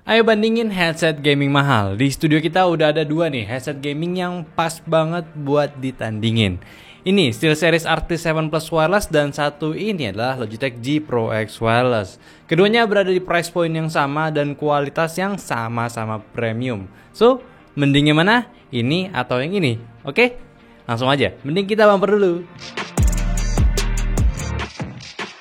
Ayo bandingin headset gaming mahal. Di studio kita udah ada dua nih headset gaming yang pas banget buat ditandingin. Ini SteelSeries Arctis 7 Plus Wireless dan satu ini adalah Logitech G Pro X Wireless. Keduanya berada di price point yang sama dan kualitas yang sama-sama premium. So, mending yang mana? Ini atau yang ini? Oke? Langsung aja, mending kita bumper dulu.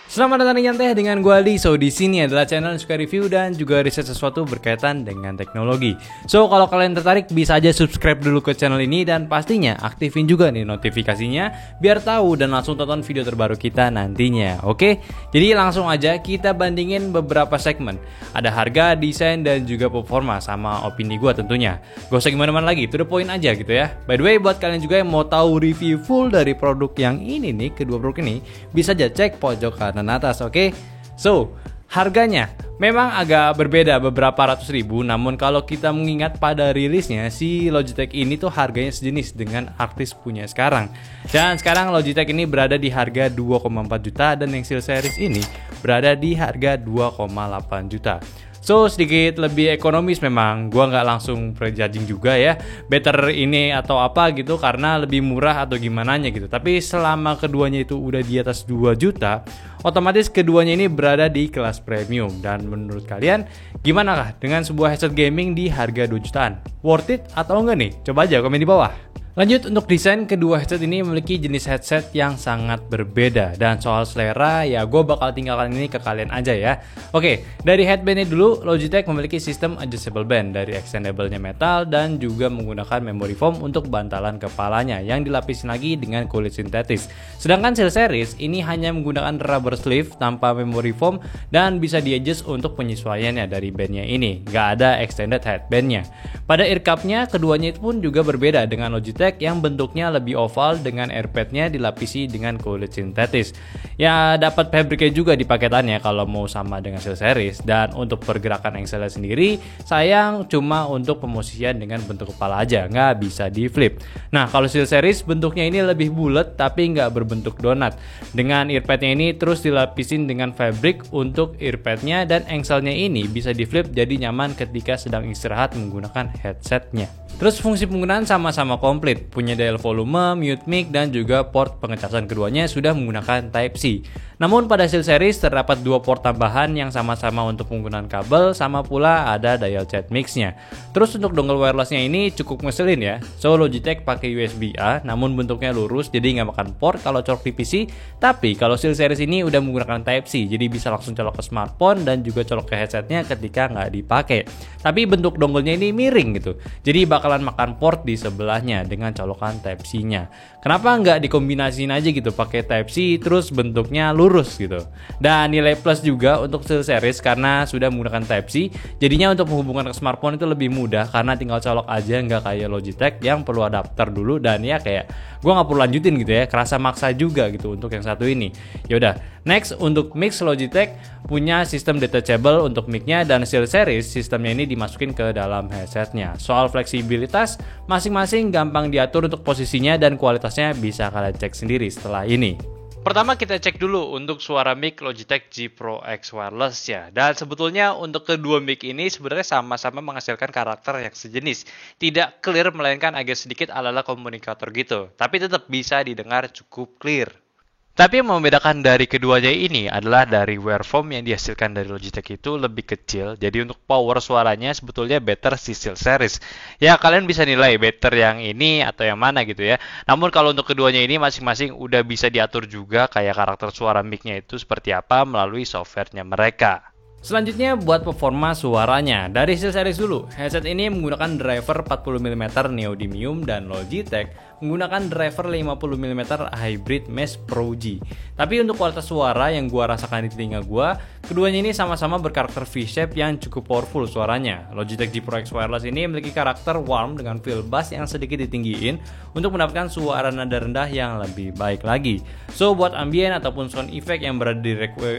Selamat datang di Nyantai dengan gue Ali. So di sini adalah channel yang suka review dan juga riset sesuatu berkaitan dengan teknologi. So kalau kalian tertarik bisa aja subscribe dulu ke channel ini dan pastinya aktifin juga nih notifikasinya biar tahu dan langsung tonton video terbaru kita nantinya. Oke? Jadi langsung aja kita bandingin beberapa segmen. Ada harga, desain dan juga performa sama opini gue tentunya. Gak usah gimana-mana lagi, to the point aja gitu ya. By the way buat kalian juga yang mau tahu review full dari produk yang ini nih, kedua produk ini, bisa aja cek pojok kanan atas, oke? So, harganya memang agak berbeda beberapa ratus ribu, namun kalau kita mengingat pada rilisnya si Logitech ini tuh harganya sejenis dengan Arctis punya sekarang. Dan sekarang Logitech ini berada di harga 2,4 juta dan yang SteelSeries ini berada di harga 2,8 juta. So sedikit lebih ekonomis memang, gua nggak langsung prejudging juga ya better ini atau apa gitu karena lebih murah atau gimana gitu. Tapi selama keduanya itu udah di atas 2 juta, otomatis keduanya ini berada di kelas premium. Dan menurut kalian gimana kah dengan sebuah headset gaming di harga 2 jutaan? Worth it atau enggak nih? Coba aja komen di bawah. Lanjut untuk desain, kedua headset ini memiliki jenis headset yang sangat berbeda. Dan soal selera, ya gue bakal tinggalkan ini ke kalian aja ya. Oke, dari headbandnya dulu, Logitech memiliki sistem adjustable band dari extendable-nya metal dan juga menggunakan memory foam untuk bantalan kepalanya yang dilapisin lagi dengan kulit sintetis. Sedangkan SteelSeries ini hanya menggunakan rubber sleeve tanpa memory foam dan bisa di-adjust untuk penyesuaiannya dari bandnya ini. Gak ada extended headbandnya. Pada ear cup-nya, keduanya itu pun juga berbeda dengan Logitech yang bentuknya lebih oval dengan airpad-nya dilapisi dengan kulit sintetis. Ya dapat fabriknya juga di paketannya kalau mau sama dengan SteelSeries. Dan untuk pergerakan engselnya sendiri sayang cuma untuk pemosisian dengan bentuk kepala aja, nggak bisa di flip. Nah kalau SteelSeries bentuknya ini lebih bulat tapi nggak berbentuk donat. Dengan earpad-nya ini terus dilapisin dengan fabrik untuk earpad-nya dan engselnya ini bisa di flip jadi nyaman ketika sedang istirahat menggunakan headset-nya. Terus fungsi penggunaan sama-sama komplit, punya dial volume, mute mic, dan juga port pengecasan keduanya sudah menggunakan Type-C. Namun pada SteelSeries terdapat dua port tambahan yang sama-sama untuk penggunaan kabel, sama pula ada dial chat mix-nya. Terus untuk dongle wireless-nya ini cukup ngeselin ya. So Logitech pakai USB-A, namun bentuknya lurus jadi nggak makan port kalau colok di PC. Tapi kalau SteelSeries ini udah menggunakan Type-C, jadi bisa langsung colok ke smartphone dan juga colok ke headsetnya ketika nggak dipakai. Tapi bentuk dongle-nya ini miring gitu, jadi bakalan makan port di sebelahnya dengan colokan Type-C-nya. Kenapa nggak dikombinasiin aja gitu pakai Type-C terus bentuknya lurus gitu. Dan nilai plus juga untuk SteelSeries karena sudah menggunakan Type-C, jadinya untuk menghubungkan ke smartphone itu lebih mudah karena tinggal colok aja, nggak kayak Logitech yang perlu adapter dulu dan ya kayak gue nggak perlu lanjutin gitu ya, kerasa maksa juga gitu untuk yang satu ini. Yaudah, next untuk mix, Logitech punya sistem detachable untuk mic-nya dan SteelSeries sistemnya ini dimasukin ke dalam headsetnya. Soal fleksibilitas, masing-masing gampang diatur untuk posisinya dan kualitasnya bisa kalian cek sendiri setelah ini. Pertama kita cek dulu untuk suara mic Logitech G Pro X Wireless ya. Dan sebetulnya untuk kedua mic ini sebenarnya sama-sama menghasilkan karakter yang sejenis. Tidak clear melainkan agak sedikit ala-ala komunikator gitu. Tapi tetap bisa didengar cukup clear. Tapi yang membedakan dari keduanya ini adalah dari waveform yang dihasilkan dari Logitech itu lebih kecil. Jadi untuk power suaranya sebetulnya better si SteelSeries. Ya kalian bisa nilai better yang ini atau yang mana gitu ya. Namun kalau untuk keduanya ini masing-masing udah bisa diatur juga kayak karakter suara mic-nya itu seperti apa melalui software-nya mereka. Selanjutnya buat performa suaranya. Dari SteelSeries dulu, headset ini menggunakan driver 40mm neodymium dan Logitech menggunakan driver 50mm hybrid mesh Pro G. Tapi untuk kualitas suara yang gua rasakan di telinga gua, keduanya ini sama-sama berkarakter V-shape yang cukup powerful suaranya. Logitech G Pro X Wireless ini memiliki karakter warm dengan feel bass yang sedikit ditinggiin untuk mendapatkan suara nada rendah yang lebih baik lagi. So buat ambient ataupun sound effect yang berada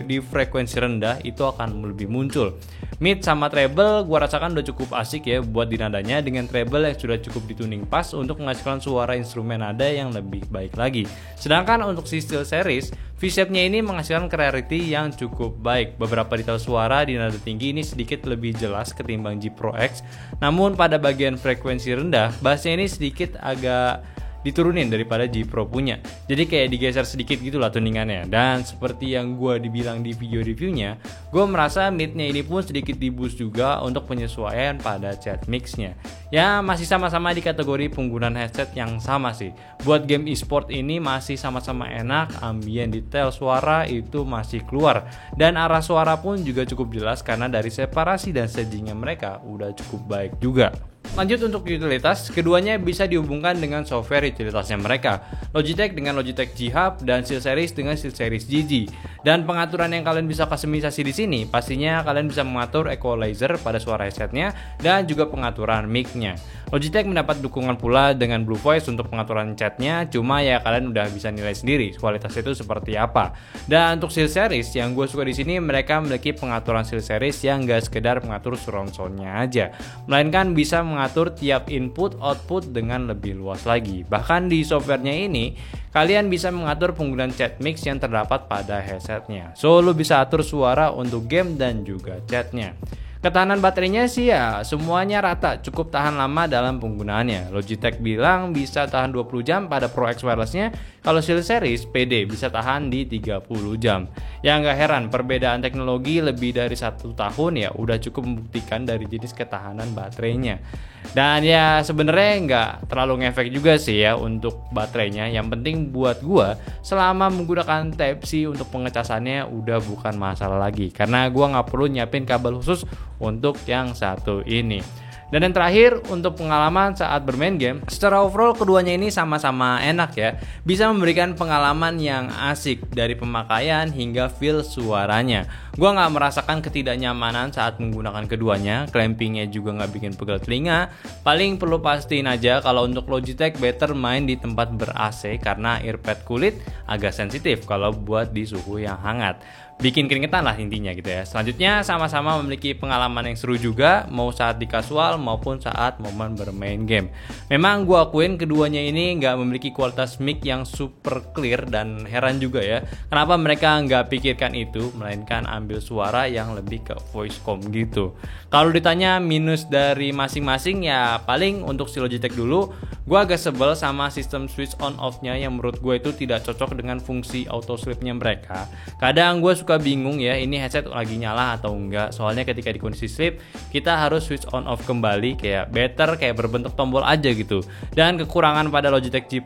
di frekuensi rendah itu akan lebih muncul. Mid sama treble gua rasakan udah cukup asik ya buat di nadanya dengan treble yang sudah cukup dituning pas untuk menghasilkan suara instrumen nada yang lebih baik lagi. Sedangkan untuk si SteelSeries, V-shape-nya ini menghasilkan clarity yang cukup baik. Beberapa detail suara di nada tinggi ini sedikit lebih jelas ketimbang G Pro X. Namun pada bagian frekuensi rendah, bassnya ini sedikit agak diturunin daripada G Pro punya. Jadi kayak digeser sedikit gitu lah tuningannya. Dan seperti yang gue dibilang di video reviewnya, gue merasa midnya ini pun sedikit di boost juga untuk penyesuaian pada chat mixnya. Ya masih sama-sama di kategori penggunaan headset yang sama sih. Buat game e-sport ini masih sama-sama enak, ambient detail suara itu masih keluar. Dan arah suara pun juga cukup jelas karena dari separasi dan stagingnya mereka udah cukup baik juga. Lanjut untuk utilitas, keduanya bisa dihubungkan dengan software utilitasnya mereka. Logitech dengan Logitech G Hub dan SteelSeries dengan SteelSeries GG. Dan pengaturan yang kalian bisa customisasi di sini, pastinya kalian bisa mengatur equalizer pada suara headsetnya dan juga pengaturan mic-nya. Logitech mendapat dukungan pula dengan Blue Voice untuk pengaturan chatnya, cuma ya kalian udah bisa nilai sendiri kualitas itu seperti apa. Dan untuk SteelSeries yang gue suka di sini, mereka memiliki pengaturan SteelSeries yang gak sekedar mengatur surround sound-nya aja, melainkan bisa mengatur tiap input output dengan lebih luas lagi. Bahkan di softwarenya ini kalian bisa mengatur penggunaan chat mix yang terdapat pada headsetnya. So lu bisa atur suara untuk game dan juga chatnya. Ketahanan baterainya sih ya semuanya rata, cukup tahan lama dalam penggunaannya. Logitech bilang bisa tahan 20 jam pada Pro X wirelessnya, kalau SteelSeries PD bisa tahan di 30 jam. Ya nggak heran, perbedaan teknologi lebih dari 1 tahun ya udah cukup membuktikan dari jenis ketahanan baterainya. Dan ya sebenarnya nggak terlalu ngefek juga sih ya untuk baterainya. Yang penting buat gua selama menggunakan Type-C untuk pengecasannya udah bukan masalah lagi, karena gua nggak perlu nyiapin kabel khusus untuk yang satu ini. Dan yang terakhir untuk pengalaman saat bermain game, secara overall keduanya ini sama-sama enak ya, bisa memberikan pengalaman yang asik dari pemakaian hingga feel suaranya. Gua nggak merasakan ketidaknyamanan saat menggunakan keduanya, clampingnya juga nggak bikin pegal telinga. Paling perlu pastiin aja kalau untuk Logitech better main di tempat ber-AC karena earpad kulit agak sensitif kalau buat di suhu yang hangat. Bikin keringetan lah intinya gitu ya. Selanjutnya sama-sama memiliki pengalaman yang seru juga, mau saat di casual maupun saat momen bermain game. Memang gue akuin keduanya ini nggak memiliki kualitas mic yang super clear, dan heran juga ya kenapa mereka nggak pikirkan itu, melainkan ambil suara yang lebih ke voice comm gitu. Kalau ditanya minus dari masing-masing ya paling untuk si Logitech dulu, gue agak sebel sama sistem switch on off-nya yang menurut gue itu tidak cocok dengan fungsi auto sleep-nya mereka. Kadang gue suka bingung ya ini headset lagi nyala atau enggak, soalnya ketika di kondisi sleep kita harus switch on off kembali, kayak better kayak berbentuk tombol aja gitu. Dan kekurangan pada Logitech G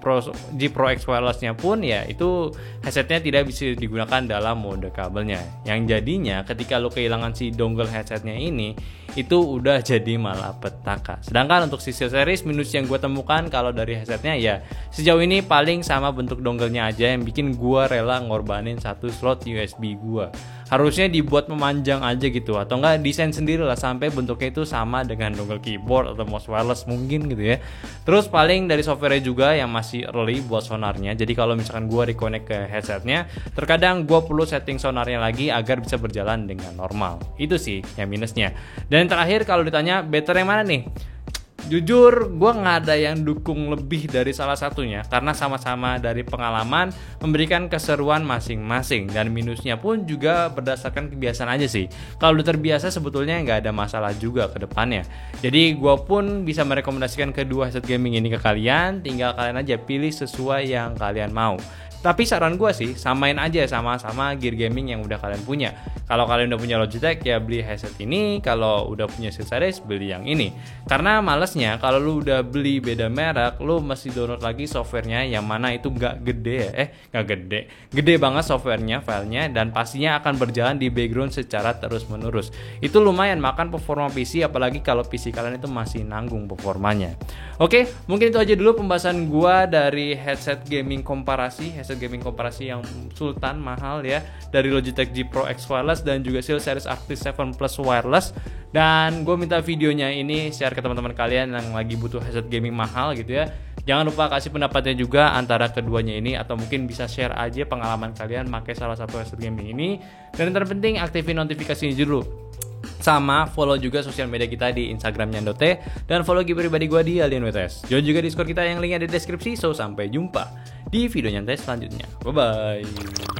Pro X wirelessnya pun ya itu headsetnya tidak bisa digunakan dalam mode kabelnya, yang jadinya ketika lo kehilangan si dongle headsetnya ini itu udah jadi malapetaka. Sedangkan untuk si SteelSeries, minus yang gue temukan kalau dari headsetnya ya sejauh ini paling sama bentuk dongle-nya aja yang bikin gue rela ngorbanin satu slot USB gue. Harusnya dibuat memanjang aja gitu, atau enggak desain sendiri lah sampai bentuknya itu sama dengan dongle keyboard atau mouse wireless mungkin gitu ya. Terus paling dari software juga yang masih early buat sonarnya. Jadi kalau misalkan gue reconnect ke headsetnya, terkadang gue perlu setting sonarnya lagi agar bisa berjalan dengan normal. Itu sih yang minusnya. Dan yang terakhir kalau ditanya better yang mana nih? Jujur gue gak ada yang dukung lebih dari salah satunya, karena sama-sama dari pengalaman memberikan keseruan masing-masing. Dan minusnya pun juga berdasarkan kebiasaan aja sih. Kalau udah terbiasa sebetulnya gak ada masalah juga ke depannya. Jadi gue pun bisa merekomendasikan kedua headset gaming ini ke kalian, tinggal kalian aja pilih sesuai yang kalian mau. Tapi saran gue sih samain aja sama-sama gear gaming yang udah kalian punya. Kalau kalian udah punya Logitech ya beli headset ini, kalau udah punya SteelSeries beli yang ini. Karena malesnya kalau lu udah beli beda merek, lu mesti download lagi softwarenya yang mana itu gak gede ya. Gede banget softwarenya, filenya, dan pastinya akan berjalan di background secara terus menerus. Itu lumayan makan performa PC, apalagi kalau PC kalian itu masih nanggung performanya. Oke, mungkin itu aja dulu pembahasan gua dari headset gaming komparasi yang sultan mahal ya, dari Logitech G Pro X wireless dan juga SteelSeries Arctis 7 Plus wireless. Dan gue minta videonya ini share ke teman-teman kalian yang lagi butuh headset gaming mahal gitu ya. Jangan lupa kasih pendapatnya juga antara keduanya ini, atau mungkin bisa share aja pengalaman kalian pakai salah satu headset gaming ini. Dan yang terpenting aktifin notifikasinya dulu Sama follow juga sosial media kita di Instagram Nyandote, dan follow IG pribadi gue di Alien WTS. Join juga Discord kita yang linknya di deskripsi. So sampai jumpa di video nyantai selanjutnya. Bye bye.